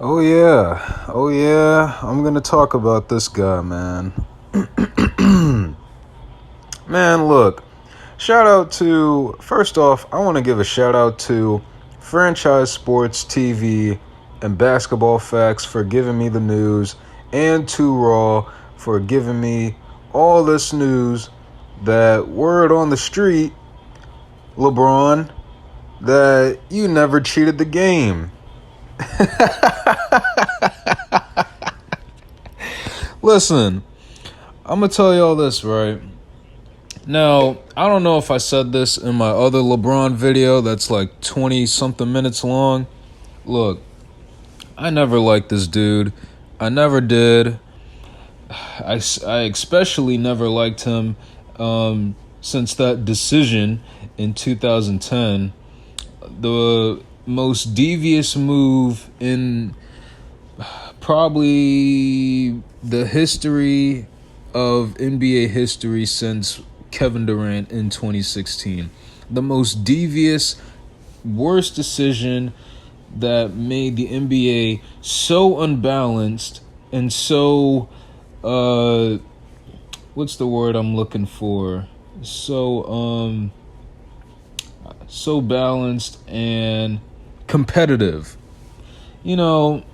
Oh yeah, I'm gonna talk about this guy, man. Man, look, first off, I want to give a shout out to Franchise Sports TV and Basketball Facts for giving me the news, and to Raw for giving me all this news that word on the street, LeBron, that you never cheated the game. Listen, I'm gonna tell y'all this, right? Now, I don't know if I said this in my other LeBron video that's like 20 something minutes long. Look, I never liked this dude. I never did. I especially never liked him since that decision in 2010. The most devious move in probably the history of NBA history since Kevin Durant in 2016. The most devious, worst decision that made the NBA so unbalanced and so, what's the word I'm looking for? So balanced and competitive. You know,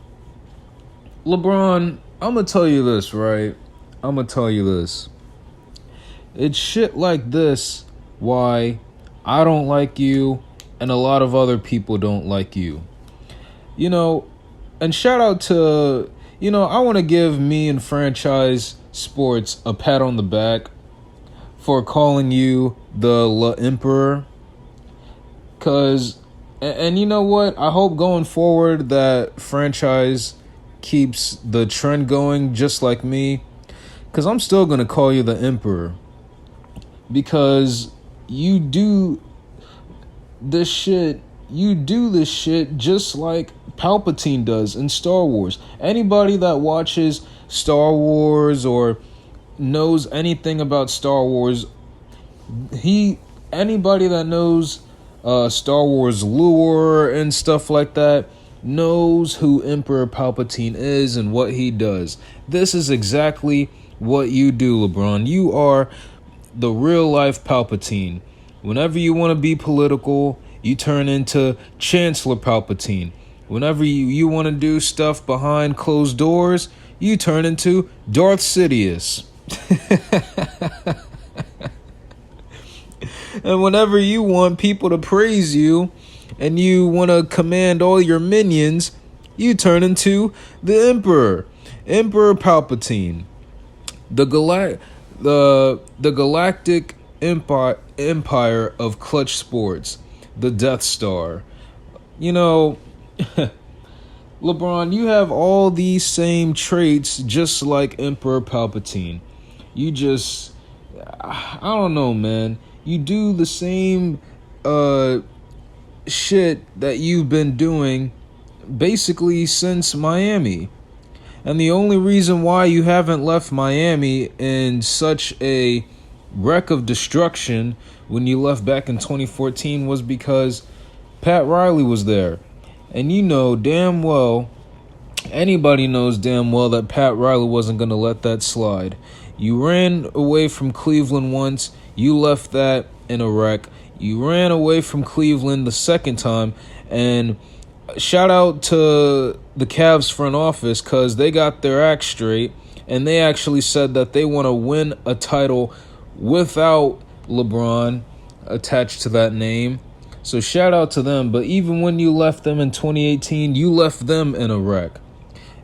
LeBron, I'm going to tell you this, right? I'm going to tell you this. It's shit like this why I don't like you and a lot of other people don't like you. You know, and shout out to, I want to give me and Franchise Sports a pat on the back for calling you the La Emperor. And you know what? I hope going forward that Franchise keeps the trend going just like me. Because I'm still going to call you the Emperor. Because you do this shit just like Palpatine does in Star Wars. Anybody that watches Star Wars or knows anything about Star Wars, anybody that knows Star Wars lore and stuff like that knows who Emperor Palpatine is and what he does. This is exactly what you do, LeBron. You are the real life Palpatine. Whenever you want to be political, you turn into Chancellor Palpatine. Whenever you want to do stuff behind closed doors, you turn into Darth Sidious. And whenever you want people to praise you and you want to command all your minions, you turn into the Emperor Palpatine. The galactic empire of clutch sports, the Death Star. LeBron, you have all these same traits just like Emperor Palpatine. I don't know, man. You do the same shit that you've been doing basically since Miami. And the only reason why you haven't left Miami in such a wreck of destruction when you left back in 2014 was because Pat Riley was there. And you know damn well, anybody knows damn well that Pat Riley wasn't going to let that slide. You ran away from Cleveland once. You left that in a wreck. You ran away from Cleveland the second time. And shout out to the Cavs front office because they got their act straight. And they actually said that they want to win a title without LeBron attached to that name. So shout out to them. But even when you left them in 2018, you left them in a wreck.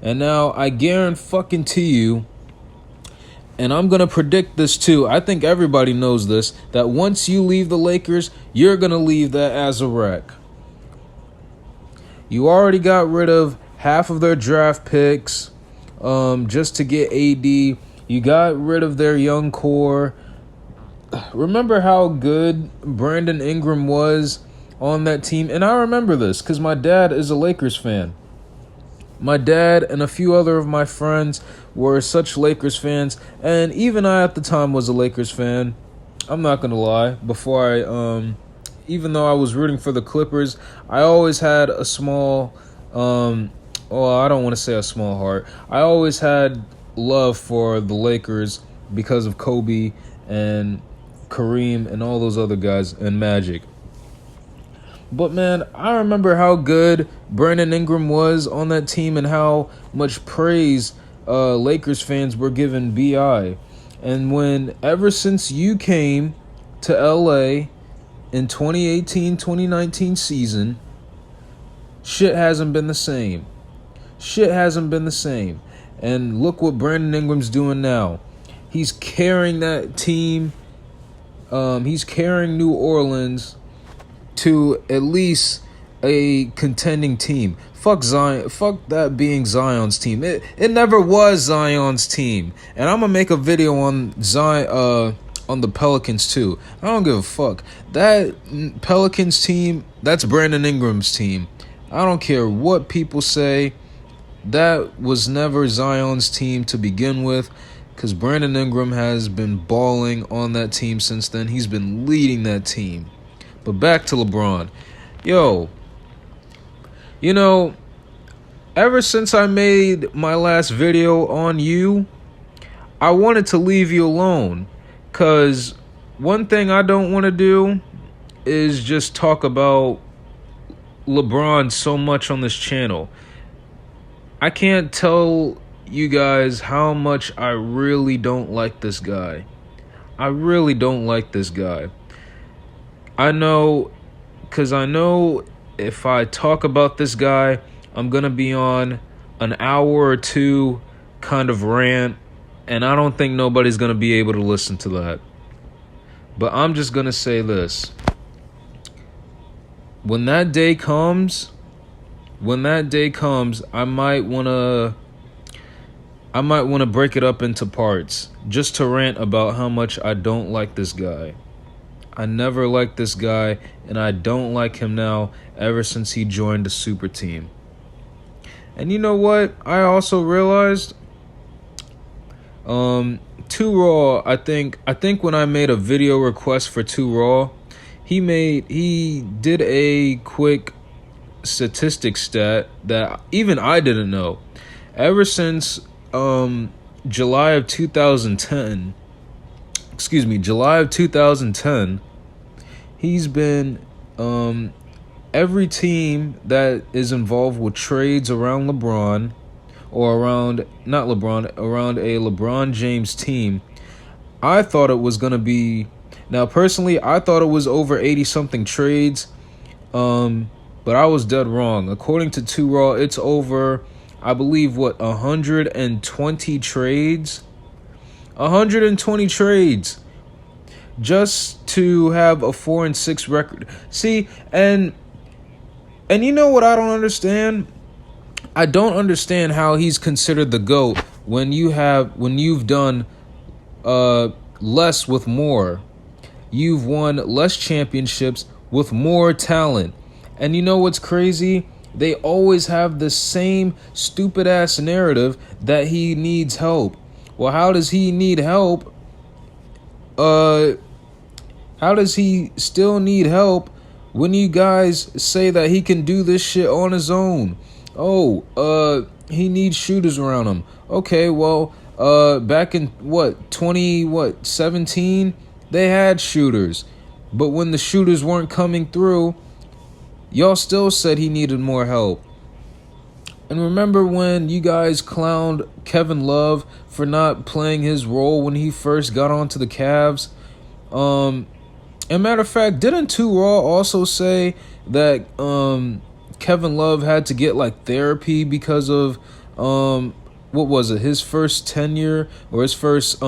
And now I guarantee you, and I'm going to predict this too. I think everybody knows this, that once you leave the Lakers, you're going to leave that as a wreck. You already got rid of half of their draft picks just to get AD. You got rid of their young core. Remember how good Brandon Ingram was on that team? And I remember this because my dad is a Lakers fan. My dad and a few other of my friends were such Lakers fans, and even I at the time was a Lakers fan. I'm not gonna lie. Even though I was rooting for the Clippers, I always had a small well, I don't want to say a small heart. I always had love for the Lakers because of Kobe and Kareem and all those other guys and Magic. But man, I remember how good Brandon Ingram was on that team and how much praise Lakers fans were giving BI. And ever since you came to LA in 2018-2019 season, shit hasn't been the same. Shit hasn't been the same. And look what Brandon Ingram's doing now. He's carrying that team. He's carrying New Orleans to at least a contending team. Fuck Zion. Fuck that being Zion's team. It never was Zion's team. And I'm gonna make a video on Zion on the Pelicans too. I don't give a fuck. That Pelicans team, that's Brandon Ingram's team. I don't care what people say. That was never Zion's team to begin with, because Brandon Ingram has been balling on that team since then. He's been leading that team. But back to LeBron. Yo, you know, ever since I made my last video on you, I wanted to leave you alone. Because one thing I don't want to do is just talk about LeBron so much on this channel. I can't tell you guys how much I really don't like this guy. I really don't like this guy. I know, because I know if I talk about this guy, I'm going to be on an hour or two kind of rant, and I don't think nobody's going to be able to listen to that. But I'm just going to say this. When that day comes, I might want to break it up into parts just to rant about how much I don't like this guy. I never liked this guy, and I don't like him now ever since he joined the super team. And you know what? I also realized 2 Raw, I think when I made a video request for 2 Raw, he did a quick statistic stat that even I didn't know. Ever since July of 2010, he's been every team that is involved with trades around LeBron, or around a LeBron James team. I thought it was going to be, now personally, I thought it was over 80 something trades, but I was dead wrong. According to 2 Raw, it's over, I believe, 120 trades? 120 trades just to have a 4-6 record. See, and you know what I don't understand? I don't understand how he's considered the GOAT when you've done less with more. You've won less championships with more talent. And you know what's crazy? They always have the same stupid ass narrative that he needs help. Well, how does he need help? How does he still need help when you guys say that he can do this shit on his own? Oh, he needs shooters around him. Okay, well, back in 2017, they had shooters. But when the shooters weren't coming through, y'all still said he needed more help. And remember when you guys clowned Kevin Love for not playing his role when he first got onto the Cavs? And matter of fact, didn't 2 Raw also say that Kevin Love had to get like therapy because of what was it, his first tenure or his first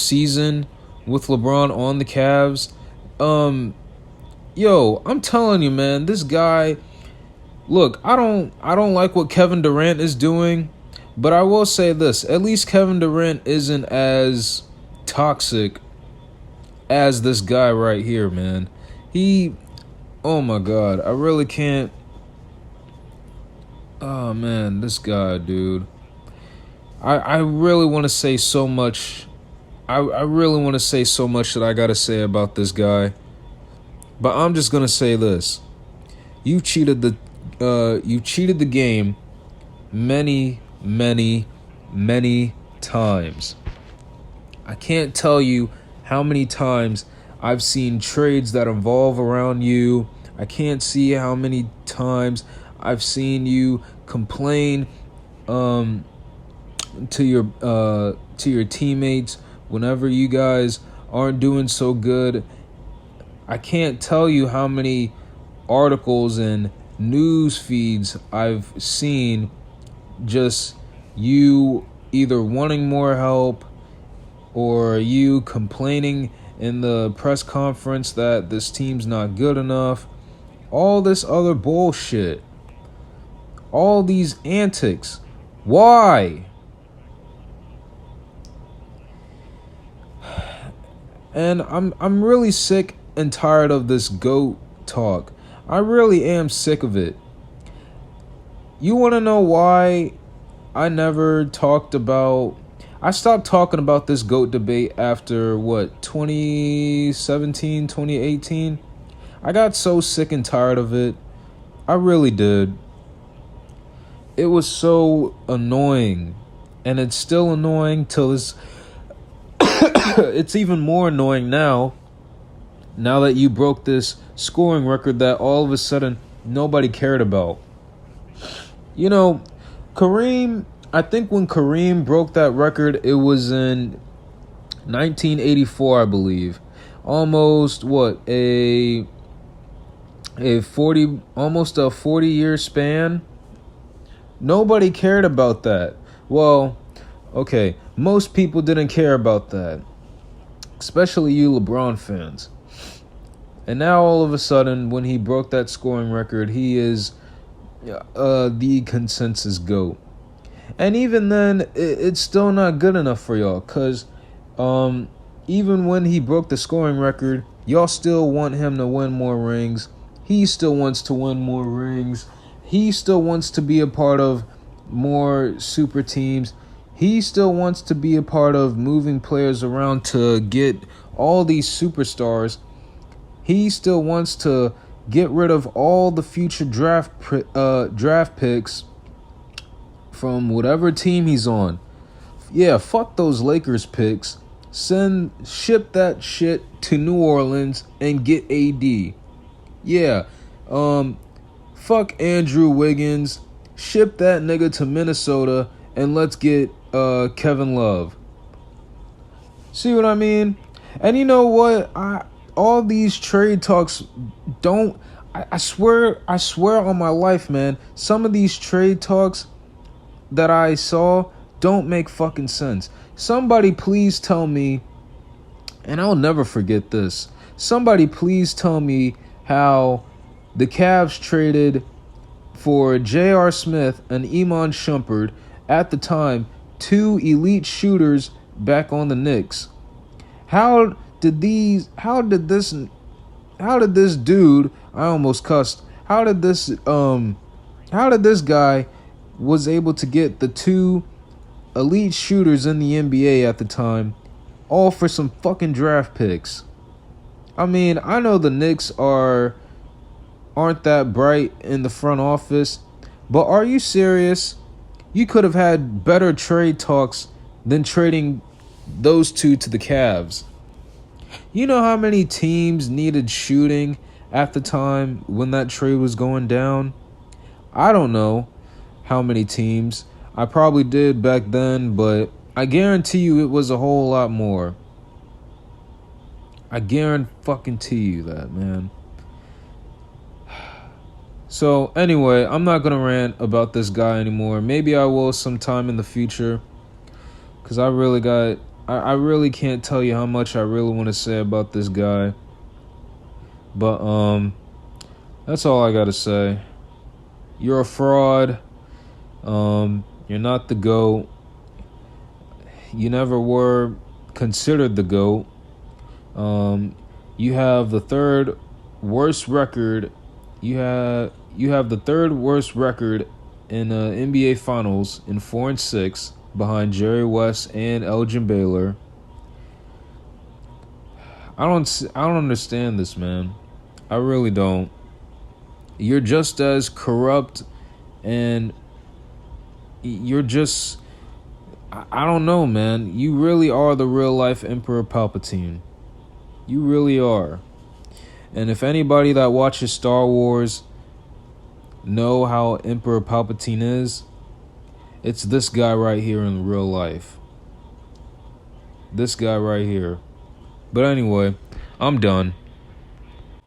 season with LeBron on the Cavs? Yo, I'm telling you, man, this guy, look, I don't like what Kevin Durant is doing, but I will say this, at least Kevin Durant isn't as toxic as this guy right here, man. Oh my God, I really can't. Oh man, this guy, dude. I really want to say so much. I really want to say so much that I gotta say about this guy. But I'm just gonna say this. You cheated the you've cheated the game many, many, many times. I can't tell you how many times I've seen trades that involve around you. I can't see how many times I've seen you complain to your teammates whenever you guys aren't doing so good. I can't tell you how many articles and news feeds I've seen just you either wanting more help or you complaining in the press conference that this team's not good enough. All this other bullshit. All these antics. Why? And I'm really sick and tired of this GOAT talk. I really am sick of it. You want to know why I never talked about... I stopped talking about this GOAT debate after, 2017, 2018? I got so sick and tired of it. I really did. It was so annoying. And it's still annoying till it's... it's even more annoying now that you broke this scoring record that all of a sudden nobody cared about. You know, Kareem, I think when Kareem broke that record, it was in 1984, I believe. Almost a 40-year span. Nobody cared about that. Well, okay, most people didn't care about that, especially you LeBron fans. And now all of a sudden, when he broke that scoring record, he is the consensus GOAT. And even then, it's still not good enough for y'all, because even when he broke the scoring record, y'all still want him to win more rings. He still wants to win more rings. He still wants to be a part of more super teams. He still wants to be a part of moving players around to get all these superstars. He still wants to get rid of all the future draft picks from whatever team he's on. Yeah, fuck those Lakers picks. Ship that shit to New Orleans and get AD. Yeah, fuck Andrew Wiggins. Ship that nigga to Minnesota and let's get Kevin Love. See what I mean? And you know what? All these trade talks don't... I swear on my life, man, some of these trade talks that I saw don't make fucking sense. Somebody please tell me, and I'll never forget this, somebody please tell me how the Cavs traded for J.R. Smith and Iman Shumpert, at the time, 2 elite shooters back on the Knicks. How did this dude, I almost cussed, how did this guy was able to get the 2 elite shooters in the NBA at the time, all for some fucking draft picks? I mean, I know the Knicks aren't that bright in the front office, but are you serious? You could have had better trade talks than trading those 2 to the Cavs. You know how many teams needed shooting at the time when that trade was going down? I don't know how many teams. I probably did back then, but I guarantee you it was a whole lot more. I guarantee you that, man. So anyway, I'm not gonna rant about this guy anymore. Maybe I will sometime in the future, because I really can't tell you how much I really want to say about this guy. But that's all I gotta say. You're a fraud. You're not the GOAT. You never were considered the GOAT. You have the third worst record. You have the third worst record in NBA Finals in 4-6, behind Jerry West and Elgin Baylor. I don't understand this, man. I really don't. You're just as corrupt, and you're just, I don't know, man. You really are the real life Emperor Palpatine. You really are. And if anybody that watches Star Wars know how Emperor Palpatine is, it's this guy right here in real life. This guy right here. But anyway, I'm done.